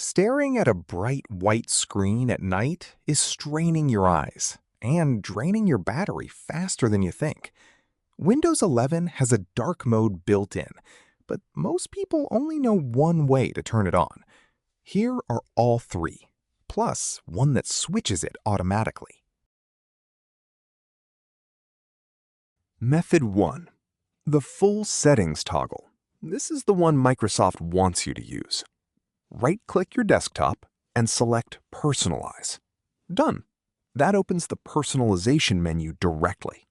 Staring at a bright white screen at night is straining your eyes and draining your battery faster than you think. Windows 11 has a dark mode built in, but most people only know one way to turn it on. Here are all three, plus one that switches it automatically. Method 1. The full settings toggle. This is the one Microsoft wants you to use. Right-click your desktop and select Personalize. Done. That opens the personalization menu directly.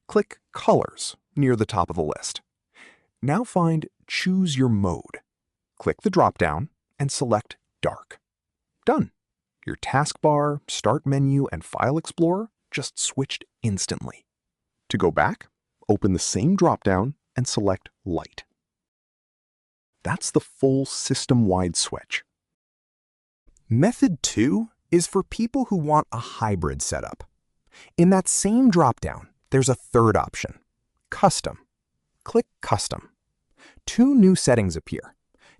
Click Colors near the top of the list. Now find Choose Your Mode. Click the drop-down and select Dark. Done. Your taskbar, Start menu, and File Explorer just switched instantly. To go back, open the same drop-down and select Light. That's the full system-wide switch. Method 2 is for people who want a hybrid setup. In that same drop-down, there's a third option, Custom. Click Custom. Two new settings appear.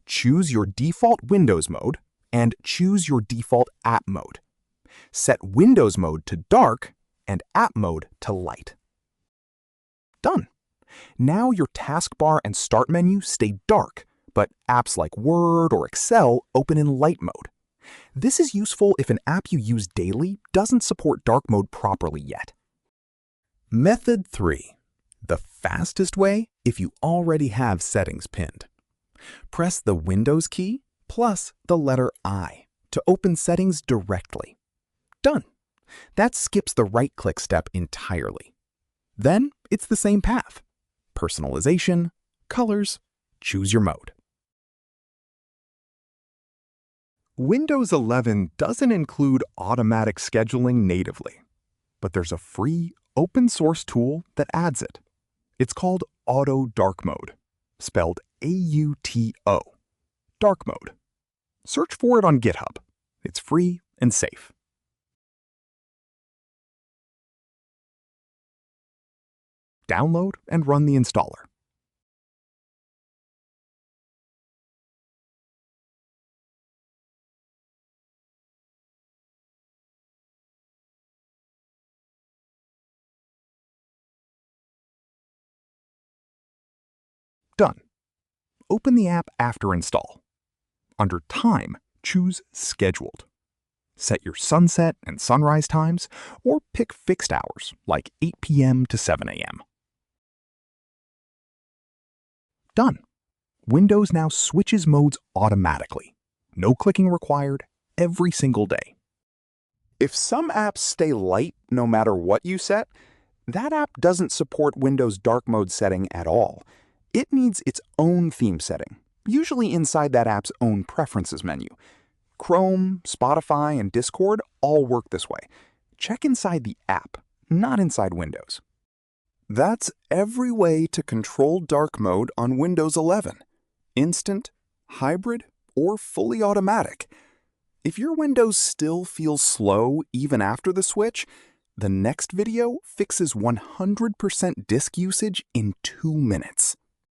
Choose your default Windows mode and choose your default app mode. Set Windows mode to dark and app mode to light. Done. Now your taskbar and Start menu stay dark, but apps like Word or Excel open in light mode. This is useful if an app you use daily doesn't support dark mode properly yet. Method 3. The fastest way if you already have settings pinned. Press the Windows key plus the letter I to open settings directly. Done. That skips the right-click step entirely. Then it's the same path. Personalization, colors, choose your mode. Windows 11 doesn't include automatic scheduling natively, but there's a free open-source tool that adds it. It's called Auto Dark Mode, spelled A-U-T-O, Dark Mode. Search for it on GitHub. It's free and safe. Download and run the installer. Done. Open the app after install. Under Time, choose Scheduled. Set your sunset and sunrise times, or pick fixed hours, like 8 p.m. to 7 a.m. Done. Windows now switches modes automatically. No clicking required, every single day. If some apps stay light no matter what you set, that app doesn't support Windows dark mode setting at all. It needs its own theme setting, usually inside that app's own preferences menu. Chrome, Spotify, and Discord all work this way. Check inside the app, not inside Windows. That's every way to control dark mode on Windows 11. Instant, hybrid, or fully automatic. If your Windows still feels slow even after the switch, the next video fixes 100% disk usage in 2 minutes.